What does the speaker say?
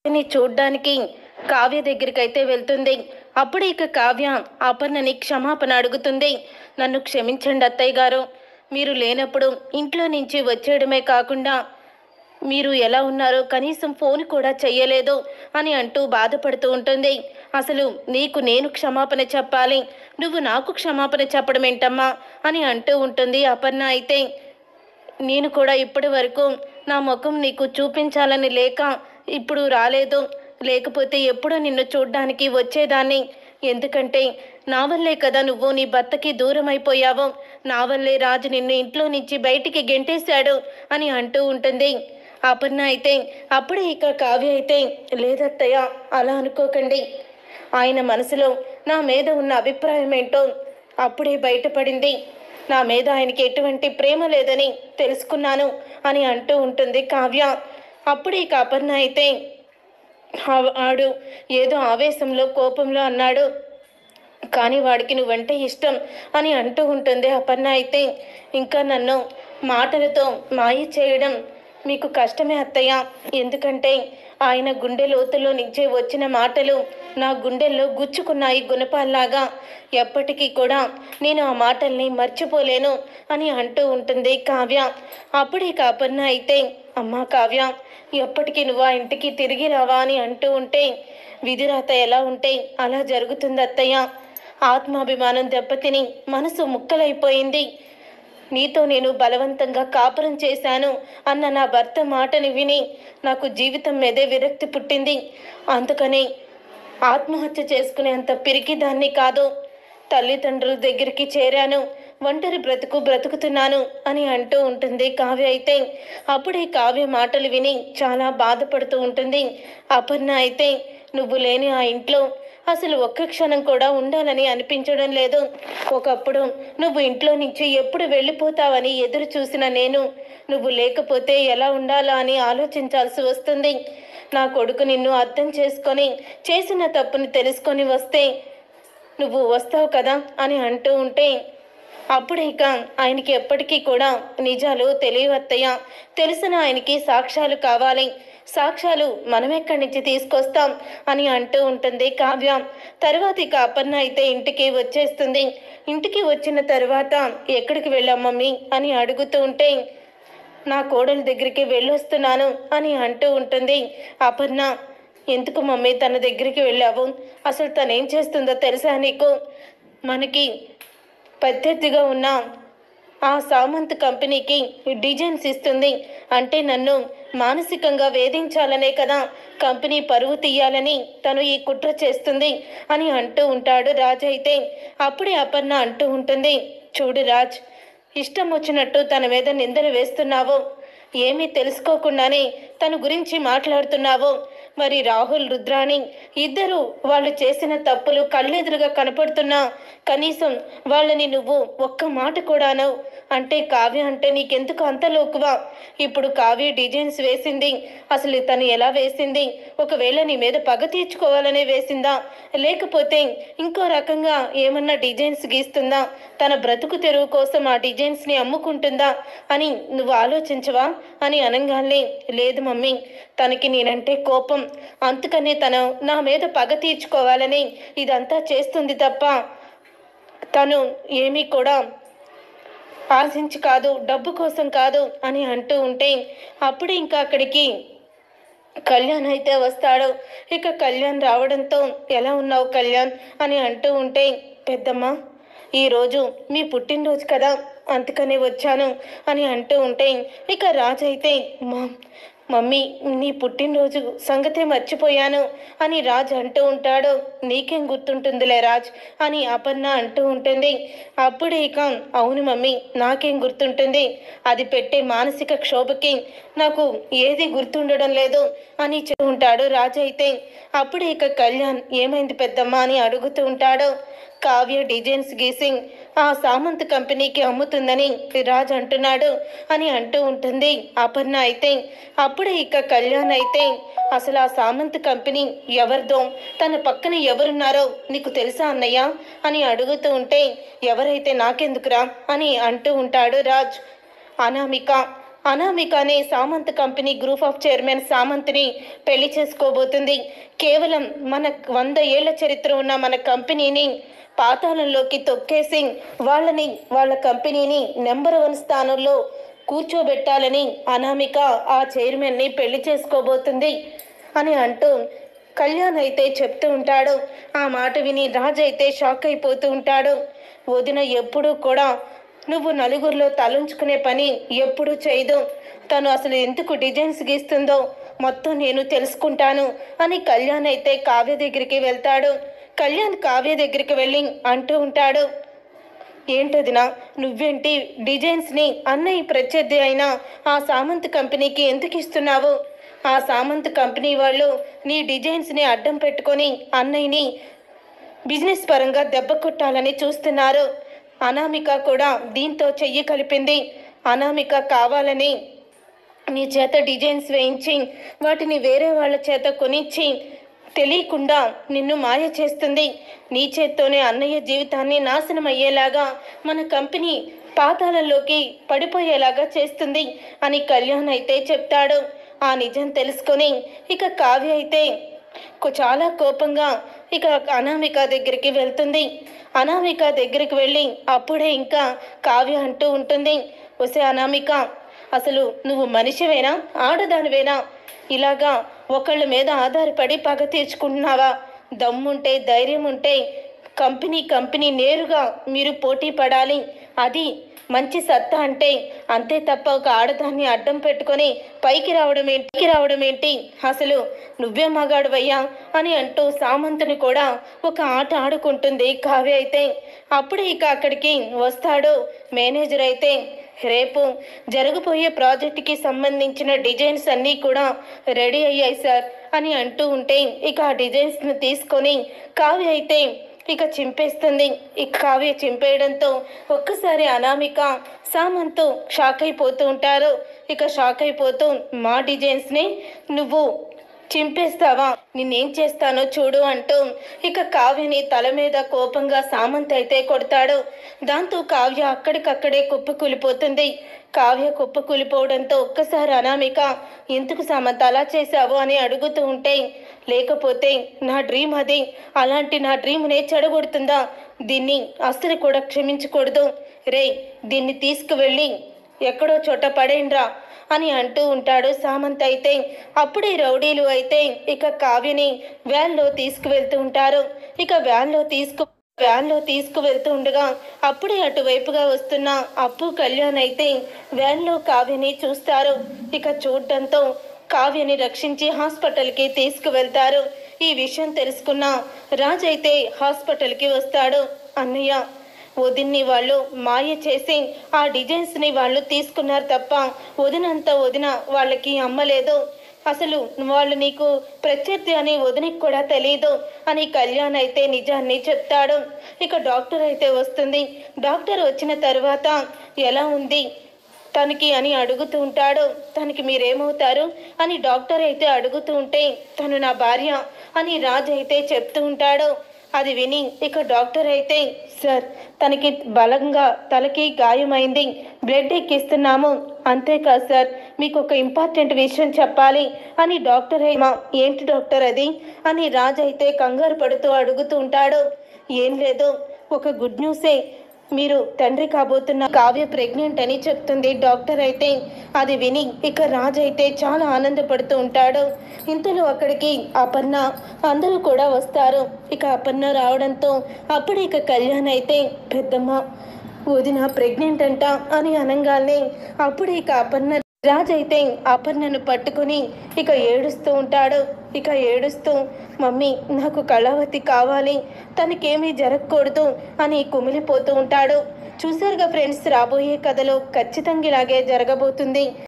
ని చూడ్డానికి కావ్య దగ్గరికైతే వెళ్తుంది. అప్పుడు ఇక కావ్య అపర్ణని క్షమాపణ అడుగుతుంది. నన్ను క్షమించండి అత్తయ్య గారు, మీరు లేనప్పుడు ఇంట్లో నుంచి వచ్చేయడమే కాకుండా మీరు ఎలా ఉన్నారో కనీసం ఫోన్ కూడా చెయ్యలేదు అని అంటూ బాధపడుతూ ఉంటుంది. అసలు నీకు నేను క్షమాపణ చెప్పాలి, నువ్వు నాకు క్షమాపణ చెప్పడం ఏంటమ్మా అని అంటూ ఉంటుంది అపర్ణ. అయితే నేను కూడా ఇప్పటి వరకు నా ముఖం నీకు చూపించాలని లేక ఇప్పుడు రాలేదు, లేకపోతే ఎప్పుడో నిన్ను చూడ్డానికి వచ్చేదాన్ని. ఎందుకంటే నా వల్లే కదా నువ్వు నీ భర్తకి దూరం అయిపోయావు, నా వల్లే రాజు నిన్ను ఇంట్లో నుంచి బయటికి గెంటేశాడు అని అంటూ ఉంటుంది అపర్ణ. అయితే అప్పుడే ఇక కావ్య అయితే, లేదత్తయ్య అలా అనుకోకండి, ఆయన మనసులో నా మీద ఉన్న అభిప్రాయం ఏంటో అప్పుడే బయటపడింది, నా మీద ఆయనకి ఎటువంటి ప్రేమ లేదని తెలుసుకున్నాను అని అంటూ ఉంటుంది కావ్య. అప్పుడే ఇక అపర్ణ అయితే, ఆడు ఏదో ఆవేశంలో కోపంలో అన్నాడు, కానీ వాడికి నువ్వంటే ఇష్టం అని అంటూ ఉంటుంది అపర్ణ. అయితే ఇంకా నన్ను మాటలతో మాయ చేయడం మీకు కష్టమే అత్తయ్య, ఎందుకంటే ఆయన గుండె లోతులో నుంచే వచ్చిన మాటలు నా గుండెల్లో గుచ్చుకున్నాయి గుణపాల్లాగా. ఎప్పటికీ కూడా నేను ఆ మాటల్ని మర్చిపోలేను అని అంటూ ఉంటుంది కావ్య. అప్పుడే అపర్ణ అయితే, అమ్మా కావ్య, ఎప్పటికీ నువ్వు ఆ ఇంటికి తిరిగి రావా అని అంటూ ఉంటే, విధిరాత ఎలా ఉంటే అలా జరుగుతుంది అత్తయ్య, ఆత్మాభిమానం దెబ్బతిని మనసు ముక్కలైపోయింది, నీతో నేను బలవంతంగా కాపురం చేశాను అన్న నా భర్త మాటని విని నాకు జీవితం మీదే విరక్తి పుట్టింది, అందుకని ఆత్మహత్య చేసుకునేంత పిరికిదాన్ని కాదు, తల్లిదండ్రుల దగ్గరికి చేరాను, ఒంటరి బ్రతుకుతున్నాను అని అంటూ ఉంటుంది కావ్య. అయితే అప్పుడే కావ్య మాటలు విని చాలా బాధపడుతూ ఉంటుంది అపర్ణ. అయితే నువ్వు లేని ఆ ఇంట్లో అసలు ఒక్క క్షణం కూడా ఉండాలని అనిపించడం లేదు. ఒకప్పుడు నువ్వు ఇంట్లో నుంచి ఎప్పుడు వెళ్ళిపోతావని ఎదురు చూసిన నేను నువ్వు లేకపోతే ఎలా ఉండాలా అని ఆలోచించాల్సి వస్తుంది. నా కొడుకు నిన్ను అర్థం చేసుకొని చేసిన తప్పుని తెలుసుకొని వస్తే నువ్వు వస్తావు కదా అని అంటూ ఉంటే, అప్పుడు ఇక ఆయనకి ఎప్పటికీ కూడా నిజాలు తెలియవత్తయ్య, తెలిసిన ఆయనకి సాక్ష్యాలు కావాలి, సాక్ష్యాలు మనం ఎక్కడి నుంచి తీసుకొస్తాం అని అంటూ ఉంటుంది కావ్య. తర్వాత ఇక అపర్ణ అయితే ఇంటికి వచ్చేస్తుంది. ఇంటికి వచ్చిన తర్వాత ఎక్కడికి వెళ్ళాం మమ్మీ అని అడుగుతూ ఉంటే, నా కోడల దగ్గరికి వెళ్ళొస్తున్నాను అని అంటూ ఉంటుంది అపర్ణ. ఎందుకు మమ్మీ తన దగ్గరికి వెళ్ళావు, అసలు తనేం చేస్తుందో తెలుసా నీకు, మనకి పద్ధతిగా ఉన్న ఆ సామంత్ కంపెనీకి డిజైన్స్ ఇస్తుంది, అంటే నన్ను మానసికంగా వేధించాలనే కదా, కంపెనీ పరువు తీయాలని తను ఈ కుట్ర చేస్తుంది అని అంటూ ఉంటాడు రాజ్. అయితే అప్పుడే అపర్ణ అంటూ ఉంటుంది, చూడు రాజ్, ఇష్టం వచ్చినట్టు తన మీద నిందలు వేస్తున్నావు, ఏమీ తెలుసుకోకుండానే తన గురించి మాట్లాడుతున్నావు. మరి రాహుల్, రుద్రాణి ఇద్దరు వాళ్ళు చేసిన తప్పులు కళ్ళెదురుగా కనపడుతున్నా కనీసం వాళ్ళని నువ్వు ఒక్క మాట కూడాను, అంటే కావ్య అంటే నీకెందుకు అంత లోకువా, ఇప్పుడు కావ్య డిజైన్స్ వేసింది, అసలు తను ఎలా వేసింది, ఒకవేళ నీ మీద పగ తీర్చుకోవాలనే వేసిందా, లేకపోతే ఇంకో రకంగా ఏమన్నా డిజైన్స్ గీస్తుందా, తన బ్రతుకు తెరువు కోసం ఆ డిజైన్స్ని అమ్ముకుంటుందా అని నువ్వు ఆలోచించవా అని అనగానే, లేదు మమ్మీ, తనకి నేనంటే కోపం, అందుకనే తను నా మీద పగ తీర్చుకోవాలని ఇదంతా చేస్తుంది తప్ప తను ఏమీ కూడా ఆశించి కాదు, డబ్బు కోసం కాదు అని అంటూ ఉంటే, అప్పుడు ఇంకా అక్కడికి కళ్యాణ్ అయితే వస్తాడు. ఇక కళ్యాణ్ రావడంతో, ఎలా ఉన్నావు కళ్యాణ్ అని అంటూ ఉంటే, పెద్దమ్మ ఈరోజు మీ పుట్టినరోజు కదా అందుకనే వచ్చాను అని అంటూ ఉంటే, ఇక రాజు అయితే, మమ్మీ నీ పుట్టినరోజు సంగతే మర్చిపోయాను అని రాజ్ అంటూ ఉంటాడు. నీకేం గుర్తుంటుందిలే రాజ్ అని అపర్ణ అంటూ ఉంటుంది. అప్పుడే ఇక, అవును మమ్మీ నాకేం గుర్తుంటుంది, అది పెట్టే మానసిక క్షోభకి నాకు ఏది గుర్తుండడం లేదు అని ఉంటాడు రాజ్. అయితే అప్పుడే ఇక కళ్యాణ్, ఏమైంది పెద్దమ్మ అని అడుగుతూ ఉంటాడు. కావ్య డిజైన్స్ గీసి ఆ సామంత్ కంపెనీకి అమ్ముతుందని రాజ్ అంటున్నాడు అని అంటూ ఉంటుంది అపర్ణ. అయితే అప్పుడే ఇక కళ్యాణ్ అయితే, అసలు ఆ సామంత్ కంపెనీ ఎవరిదో, తన పక్కన ఎవరున్నారో నీకు తెలుసా అన్నయ్య అని అడుగుతూ ఉంటే, ఎవరైతే నాకెందుకురా అని అంటూ ఉంటాడు రాజ్. అనామిక అనామికనే Samanth company group of chairman సామంత్ని పెళ్లి చేసుకోబోతుంది. కేవలం మన 100 ఏళ్ల చరిత్ర ఉన్న మన కంపెనీని పాతాళంలోకి తొక్కేసి వాళ్ళ కంపెనీని నెంబర్ 1 స్థానంలో కూర్చోబెట్టాలని అనామిక ఆ చైర్మన్ని పెళ్లి చేసుకోబోతుంది అని అంటూ కళ్యాణ్ అయితే చెప్తూ ఉంటాడు. ఆ మాట విని రాజ్ అయితే షాక్ అయిపోతూ ఉంటాడు. వదిన ఎప్పుడూ కూడా నువ్వు నలుగురిలో తలంచుకునే పని ఎప్పుడూ చేయదు. తను అసలు ఎందుకు డిజైన్స్ గీస్తుందో మొత్తం నేను తెలుసుకుంటాను అని కళ్యాణ్ అయితే కావ్య దగ్గరికి వెళ్తాడు. కళ్యాణ్ కావ్య దగ్గరికి వెళ్ళి అంటూ ఉంటాడు, ఏంటదినా నువ్వేంటి డిజైన్స్ని అన్నయ్య ప్రత్యర్థి అయినా ఆ సామంత్ కంపెనీకి ఎందుకు ఇస్తున్నావు? ఆ సామంత్ కంపెనీ వాళ్ళు నీ డిజైన్స్ని అడ్డం పెట్టుకొని అన్నయ్యని బిజినెస్ పరంగా దెబ్బ కొట్టాలని చూస్తున్నారు. అనామిక కూడా దీంతో చెయ్యి కలిపింది. అనామిక కావాలని నీ చేత డిజైన్స్ వేయించి వాటిని వేరే వాళ్ళ చేత కొనిచ్చి తెలియకుండా నిన్ను మాయ చేస్తుంది. నీ చేత్తోనే అన్నయ్య జీవితాన్ని నాశనం అయ్యేలాగా మన కంపెనీ పాతాళంలోకి పడిపోయేలాగా చేస్తుంది అని కళ్యాణ్ అయితే చెప్తాడు. ఆ నిజం తెలుసుకొని ఇక కావ్య అయితే చాలా కోపంగా ఇక అనామిక దగ్గరికి వెళ్తుంది. అనామిక దగ్గరికి వెళ్ళి అప్పుడే ఇంకా కావ్య అంటూ ఉంటుంది, ఒసే అనామిక, అసలు నువ్వు మనిషివేనా ఆడదానివేనా? ఇలాగా ఒకళ్ళ మీద ఆధారపడి పగ తీర్చుకుంటున్నావా? దమ్ముంటే ధైర్యం ఉంటే కంపెనీ నేరుగా మీరు పోటీ పడాలి. అది మంచి సత్తా అంటే అంతే తప్ప ఒక ఆడదాన్ని అడ్డం పెట్టుకొని పైకి రావడం ఏంటి? అసలు నువ్వే మగాడువయ్యా అని అంటూ సామంతుని కూడా ఒక ఆట ఆడుకుంటుంది కావ్య అయితే. అప్పుడు ఇక అక్కడికి వస్తాడు మేనేజర్ అయితే, రేపు జరగబోయే ప్రాజెక్టుకి సంబంధించిన డిజైన్స్ అన్నీ కూడా రెడీ అయ్యాయి సార్ అని అంటూ ఉంటే ఇక ఆ డిజైన్స్ను తీసుకొని కావ్య అయితే ఇక చింపేస్తుంది. ఇక కావ్య చింపేయడంతో ఒక్కసారి అనామిక సామంత్ షాక్ అయిపోతూ ఉంటారు. ఇక షాక్ అయిపోతూ మా డిజైన్స్ని నువ్వు చింపేస్తావా, నిన్నేం చేస్తానో చూడు అంటూ ఇక కావ్యని తల మీద కోపంగా సామంత్ అయితే కొడతాడు. దాంతో కావ్య అక్కడికక్కడే కుప్పకూలిపోతుంది. కావ్య కుప్పకూలిపోవడంతో ఒక్కసారి అనామిక ఎందుకు సామంత్ అలా చేశావు అని అడుగుతూ ఉంటే, లేకపోతే నా డ్రీమ్ అది, అలాంటి నా డ్రీమ్నే చెడగొడుతుందా? దీన్ని అస్సలు కూడా క్షమించకూడదు. రే, దీన్ని తీసుకువెళ్ళి ఎక్కడో చోట పడేయండ్రా అని అంటూ ఉంటాడు సామంత్ అయితే. అప్పుడే రౌడీలు అయితే ఇక కావ్యని వ్యాన్లో తీసుకువెళ్తూ ఉంటారు. ఇక వ్యాన్లో తీసుకువెళ్తూ ఉండగా అప్పుడే అటువైపుగా వస్తున్న అప్పు కళ్యాణ్ అయితే వ్యాన్లో కావ్యని చూస్తారు. ఇక చూడటంతో కావ్యని రక్షించి హాస్పిటల్కి తీసుకువెళ్తారు. ఈ విషయం తెలుసుకున్న రాజ్ అయితే హాస్పిటల్కి వస్తాడు. అన్నయ్య, వదిన్ని వాళ్ళు మాయ చేసి ఆ డిజైన్స్ని వాళ్ళు తీసుకున్నారు తప్ప వదిన వాళ్ళకి అమ్మలేదు. అసలు వాళ్ళు నీకు ప్రత్యర్థి అని వదినికి కూడా తెలియదు అని కళ్యాణ్ అయితే నిజాన్ని చెప్తాడు. ఇక డాక్టర్ అయితే వస్తుంది. డాక్టర్ వచ్చిన తర్వాత ఎలా ఉంది తనకి అని అడుగుతూ ఉంటాడు. తనకి మీరేమవుతారు అని డాక్టర్ అయితే అడుగుతూ ఉంటే, తను నా భార్య అని రాజ్ అయితే చెప్తూ ఉంటాడు. అది విని ఇక డాక్టర్ అయితే, సార్ తనకి బలంగా తలకి గాయమైంది, బ్లడ్ ఎక్కిస్తున్నాము, అంతేకాదు సార్ మీకు ఒక ఇంపార్టెంట్ విషయం చెప్పాలి అని డాక్టర్ ఏంటి డాక్టర్ అది అని రాజ్ అయితే కంగారు పడుతూ అడుగుతూ ఉంటాడు. ఏం లేదు, ఒక గుడ్ న్యూసే, మీరు తండ్రి కాబోతున్న కావ్య ప్రెగ్నెంట్ అని చెప్తుంది డాక్టర్ అయితే. అది విని ఇక రాజ్ అయితే చాలా ఆనందపడుతూ ఉంటాడు. ఇంతలో అక్కడికి అపర్ణ అందరూ కూడా వస్తారు. ఇక అపర్ణ రావడంతో అప్పుడు ఇక కళ్యాణ్ అయితే, పెద్దమ్మ వదిన ప్రెగ్నెంట్ అంట అని అనగానే అప్పుడు ఇక రాజ్ అయితే అపర్ణను పట్టుకొని ఇక ఏడుస్తూ ఉంటాడు. ఇక ఏడుస్తూ, మమ్మీ నాకు కళావతి కావాలి, తనకేమీ జరగకూడదు అని కుమిలిపోతూ ఉంటాడు. చూసారుగా ఫ్రెండ్స్, రాబోయే కథలో ఖచ్చితంగా ఇలాగే జరగబోతుంది.